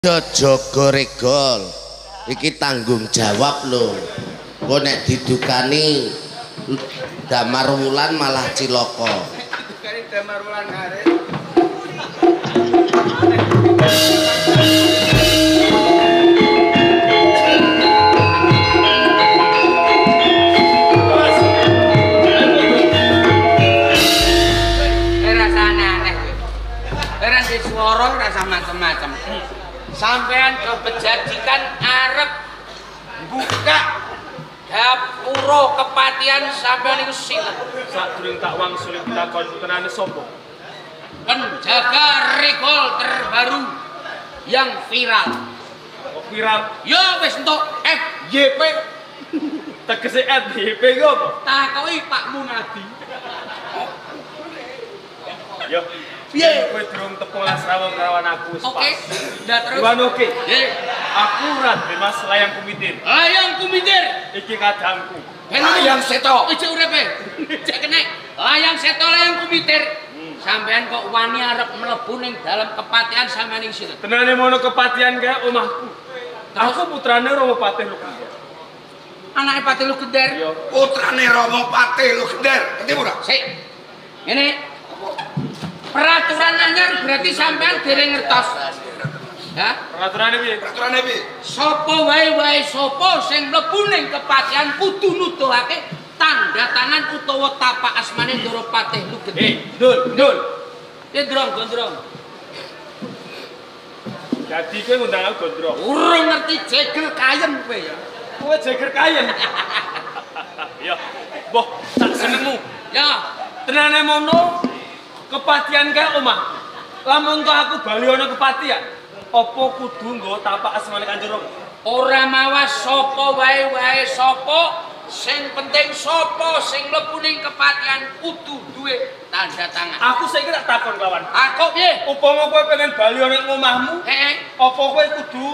Jaga regol iki tanggung jawab lho. Kok nek didukani damar wulan malah cilaka. Didukani damar wulan arek. Rasane aneh. Ora swara rasa macam-macam. Sampean kebejajikan arep buka dapura kepatian sampean niku sinten? Sadurung tak wangsul takon putrane sapa? Penjaga regol terbaru yang viral. Kok viral? Ya wis entuk FYP. Tegese FYP ku apa? Takoki Pak Munadi. Ya. Piye? Kowe durung tepung lasrawa kawan aku wis pas. Oke. Ndak terus. Iwan oke. Nggih. Akurat Mas layang kumitir. Layang kumitir. Iki kadangku. Layang seto. Iki uripe. Cek kene. Layang seto layang kumitir. Sampean kok wani arep mlebu ning dalam kepatian sampean ing sinten? Tenane mono kepatian kae omahku. Aku putrane Romo Patih Lukender. Anake Patih Lukender. Iya. Putrane Romo Patih Lukender, ngerti ora? Sik. Ngene. Peraturan anyar berarti sampean dereng ngertos. Ya. Peraturannya piye? Peraturannya piye? Sapa wae sapa sing mlebu ning kepatian kudu nuduhake tanda tangan utawa tapak asmane Ndoro Patih Lukender. Ndul. Ya ndrong. Jadi kowe ngundang aku gondrong. Urung ngerti jegel kayen kowe ya. Kowe jeger kayen. Ya. Boh, tak senengmu. Ya, Tenane mono kepatian kae omah. Lamun to aku bali ana kepatian, apa kudu nggo tapak asmane Kanjeng Rama? ora mawas sapa wae sapa, sing penting sapa sing mlebu ning kepatian kudu duwe tanda tangan. Aku saiki tak takon kawan. Aku piye? Upama kowe pengen bali ana ing omahmu, Heeh. apa kowe kudu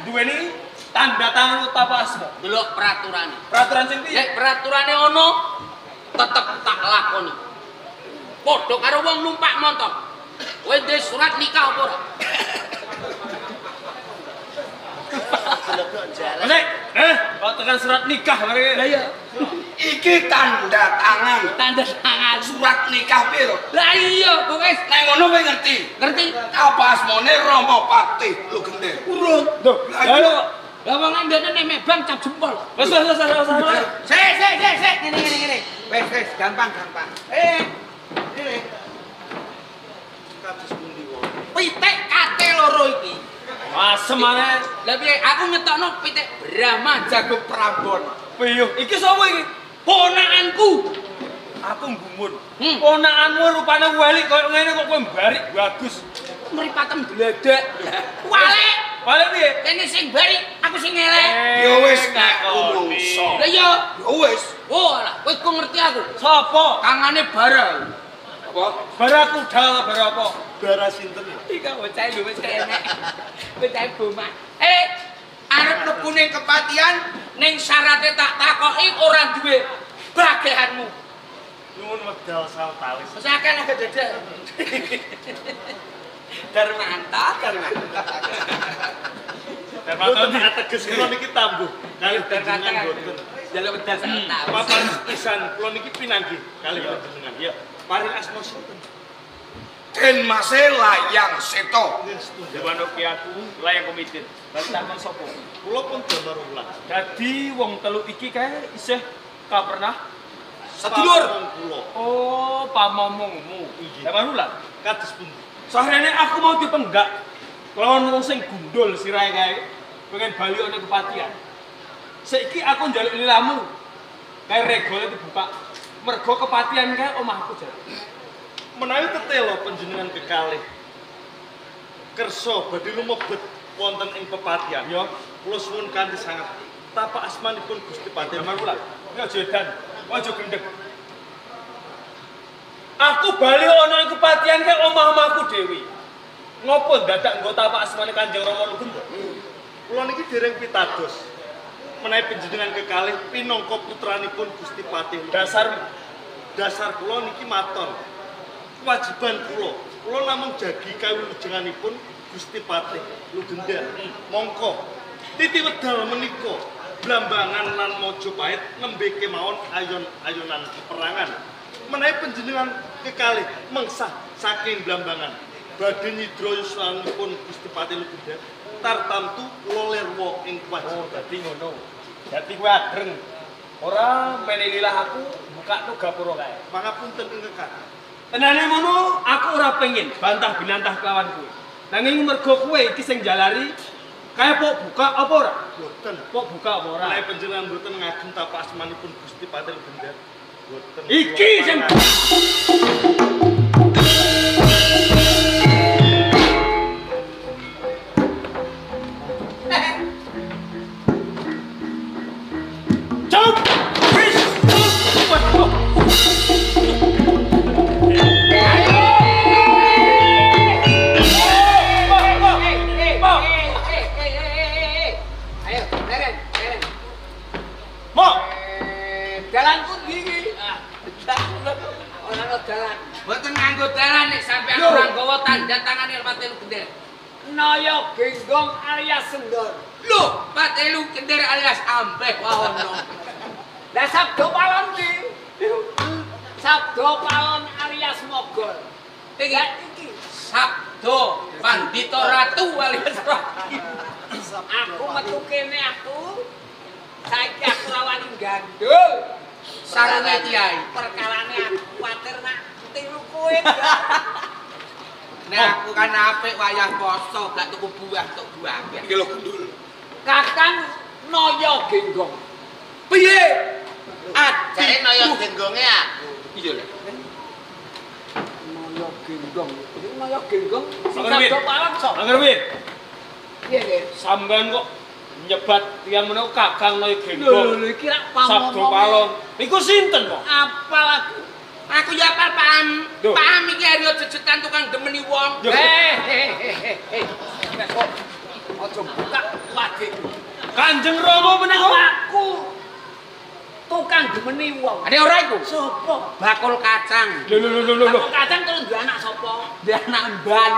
duweni tanda tangan tapak asma? Delok peraturane. Peraturan sing piye? Nek peraturane ono tetep tak lakoni. Padha karo wong numpak motor. Kowe duwe surat nikah apa ora? Nek, kok tekan surat nikah bareng. Lah iya, Iki tanda tangan. tanda tangan. Surat nikah piye lho? Lah iya, wis Nek ngono kowe ngerti? ngerti. Apa asmane Romo Patih Lukender? Urung. Loh, lho. Lah wong ndene nek bang cap jempol. Wes. Sik. Ngene. Wis, gampang. Ngene. Kados pundi wae. Pitik kate loro iki. Asem maneh. Lah piye aku ngetokno pitik Brahma jago Prambon. Piye? Iki sapa iki? Ponakanku. Aku nggumun. Hmm. Ponakanmu rupane welik koyo ngene kok kowe barik bagus. Mripatem gledek. Walik. Balik piye? Kene sing bari, aku sing elek. Ya wis nek umumso. Lah iya. Ya wis. Oh, lah kowe kok ngerti aku. Sapa? Kangane bara. Apa? Barakuda bara apa? Bara sinten? Iki bocah lho wis enek. Bocah boma. Arep mlebu ning kepatian ning syarate tak takoki ora duwe bagianmu. Nuwun wedal sawetawis. Wis akeh agak dadak. Darmanta. Termasuk ateges kula niki tambuh kalih panjenengan boten. Jaluk wedal sawetawis. Papan pisan kula niki pinanggih kalih panjenengan. Ya, paring asma sinten? Den Mase Layang Seto. Dewanoki aku layang komitin. Lan takon sapa? Kula pun damar ulang. Dadi wong telu iki kae isih kapernah Sedulur. Oh, pamomongmu. Damar ulang. Kados pundi? Sahrene aku mau dipenggak. Lawan wong sing gundul sirahe kae pengen bali ana kepatian. Saiki aku njaluk lilamu. Kae regole dibuka. Mergo kepatian kae omahku jare. Menawi tetelo panjenengan kekalih kersa badhe lumebet wonten ing kepatian ya kula suwun kanthi sanget tapak asmanipun Gusti Patih Marula ya aja edan aja gendeg aku bali ana ing kepatian kae omah-omahku dewi ngopo dadak nggo tapak asmane Kanjeng Rama Lugender kula niki dereng pitados menawi panjenengan kekalih pinangka putranipun Gusti Patih dasar kula niki maton kewajiban kula namung jagi kawilujenganipun Gusti Patih Lugenda. Mongko titi wedal menika Blambangan lan Mojopahit nembe kemawon ayon-ayonan peperangan. Menawi panjenengan kekalih mengsah saking Blambangan badhe nyidra yuswanipun Gusti Patih Lugenda tartamtu kula lerwa ing kewajiban. Dadi ngono. Dadi kowe adreng. Ora menelilah aku buka gapura kae. Pangapunten ingkang kakang. Tenane ngono, aku ora pengin bantah binantah kelawan kowe. Nanging mergo kowe iki sing jalari kaya pok buka apa ora? Boten. Pok buka apa ora? Menawi panjenengan boten ngagem tapak asmanipun Gusti Patih Lugenda. Boten. Iki sing Jump! Fish! Ayo, leren. Mo! Dalan pundi iki? Ora ono dalan. Mboten nganggo dalan nek sampeyan ora nggawa tanda tangane Patih Lugenda. Naya Genggong alias Sendor. Lho, Patih Lugenda alias Ambeh waono. Lah Sabdo Palon iki. Sabdo Palon alias Mogol. Iki Sabdo Pandita Ratu alias Raki. Aku metu kene aku. Saiki aku rawani gandul. Sarane Kiai. Perkarane aku kuwatir nak tiru kowe. Nek aku kan apik wayah poso gak tuku buah tok buah. Iki lho gundul. Kakang Naya Genggong. Piye? Jare Naya Genggonge aku. Iya lho. Naya Genggong. Naya Genggong sing Sabdo Palon sok. Angerwin. Piye, Dik? Sampean kok nyebat tiyang menika Kakang Naya Genggong. Lho iki rak Sabdo Palon. Niku sinten kok? Apal aku. Aku ya apal paham. Paham iki Arya jejekan tukang demeni wong. Ojo buka wajib. Kanjeng Rama menika Aku tukang demeni wong. Ada ora iku? Sopo? Bakul kacang. Lho. Bakul kacang terus duwe anak sapa? Duwe anak emban.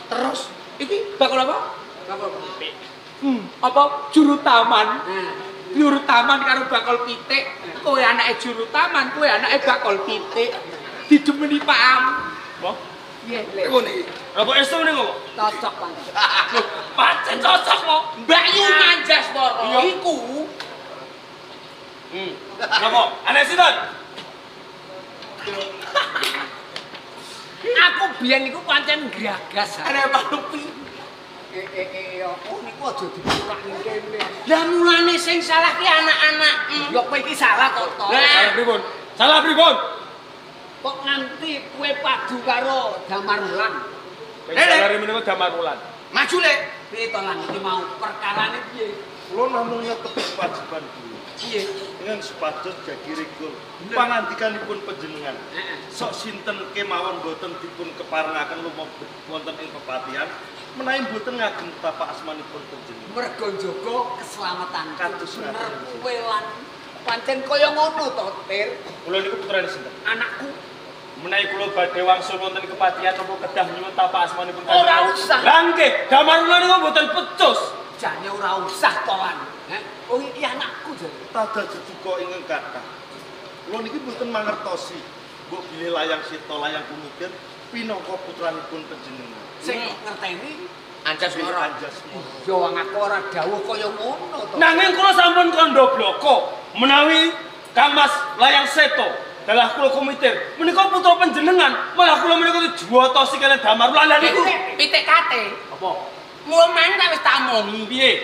Terus iki bakul apa? Bakul pitik. Apa juru taman? Juru taman karo bakul pitik. Kowe anake juru taman, kowe anake bakul pitik. Didemeni Pak Am. Apa? Piye, Lek? Ngene. Apa estu niku kok? Cocok kan. Pancen cocok kok. Mbak Yu Manjas Moro Iya. iku. Napa? Anak sinten? Aku biyen niku pancen gagas. Ana Pak Lupi. Oh niku aja dibuka ning kene. Lah mulane sing salah ki anak-anak. Ya kowe iki salah kok to. Salah pripun? Salah pripun? Kok nganti kowe padu karo Damar Wulan. Jalare menika Damar Wulan. Maju Lek. Piye to lan iki mau perkarane piye? Kula namung nyetepi kewajiban kula. Piye? Dengan supados jadi regul pangandikanipun panjenengan. Sok sinten kemawon boten dipun keparengaken lumebet wonten ing pepatihan menawi boten ngagem tapak asmanipun panjenengan. Mergo njaga keselamatan Kados bener kowe lan pancen kaya ngono to, Tir. Kula niku putrane sinten? Anakku Menawi kula badhe wangsul wonten kepatihan napa kedah nyuwun tapak asmanipun Ora usah. Lah nggih, Damar Wulan niku mboten pecus. jane ora usah to lan. Oh iki anakku jare. Tada jeduka ingkang kathah. Kula niki boten mangertosi mbok bilih layang sita layang kumukir pinangka putranipun panjenengan. Sing ngerteni Anjas Moro. Anjas yo aku ora dawuh kaya ngono to. Nanging kula sampun kandha bloko menawi Kang Mas Layang Seto dalah kula komitir menika putra panjenengan malah kula menika dijuwotosi kalian Damar Wulan niku pitik kate. apa Mulane tak wis tak omongi piye.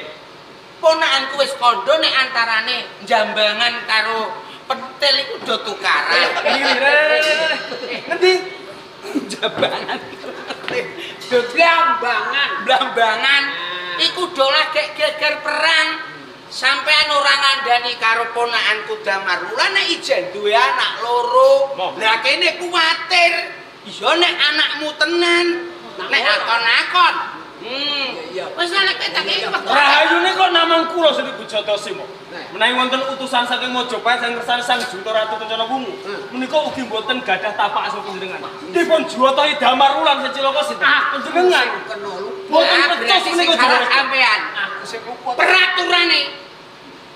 Ponakanku wis kandha nek antarane Jambangan karo Pentil iku do tukaran. ngendi Jambangan. Blambangan iku do lagi geger perang. Sampean ora ngandani karo ponakanku Damar Wulan nek ijen duwe anak loro. Lah kene kuwatir. Iya nek anakmu tenan. Nek akon-akon Iya. Wis nek tak iki wektu. Rahayune kok namung kula sing Bujatosi mo. Menawi wonten utusan saking Majapahit sang ngersani Sang Junta Ratu Kencana Wungu, menika ugi boten gadah tapak asal panjenengan. Dipun juwatahi Damar Wulan secilaka sinten? Panjenengan. Boten pecos menika salah sampean. Aku sing kuput. Peraturane.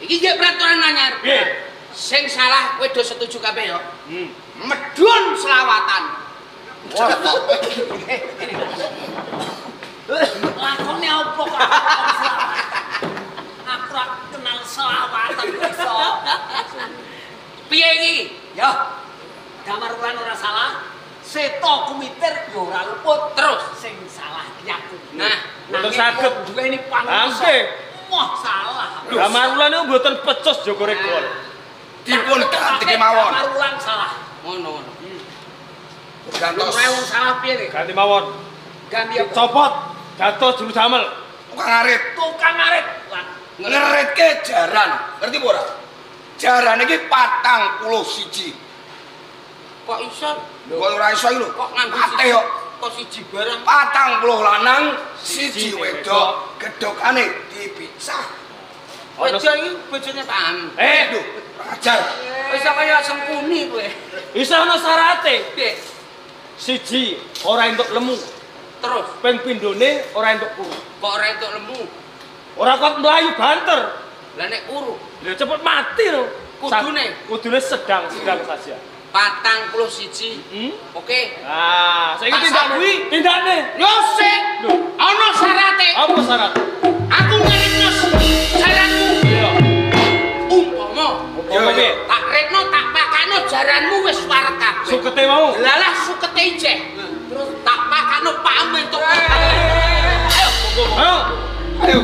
Iki nggih peraturan anyar. Sing salah kowe do setuju kabeh yo. Medun selawatan. Lakone opo kok? Aku ora kenal selawatan iso. Piye iki? Yo. Damar Wulan ora salah. Seto kumitir yo ora luput. Terus sing salah ki aku. Nah, boten saged duweni panungsa. Wah, salah. Damar Wulan niku boten pecos Joko Regol. Dipun ganti kemawon. Damar Wulan salah. Ngono. Gantos. Rewu salah piye iki? Ganti mawon. Ganti apa? Copot dados juru damel. Tukang arit. Tukang arit. Ngeritke jaran. Ngerti apa ora? Jaran iki 41. Kok iso? Kok ora iso iki lho. Kok nganggo ate yo. Kok siji barang 40 lanang, 1 wedok, gedhokane dipisah. Wedo iki bojone paham. Lho, ajar. Wis kaya sempuni kowe. Isa ana syarate. Piye? Siji, ora entuk lemu. Terus Ping pindhone ora entuk kuru. kok ora entuk lemu. Ora kok mlayu banter. Lah nek uru Lha cepet mati lho. Kudune sedang saja. 41. Oke. Ah, saiki tindak kuwi, tindakne. Yo sik. Ana syarate. Apa syarat? Aku ngeritno jaranmu. Iya. Umpama Piye? tak retno tak pakano jaranmu wis warek kabeh. Sukete mau. Lalah sukete ijeh. Terus tak pakano pamit to. Ayo. Ayo. Ayo.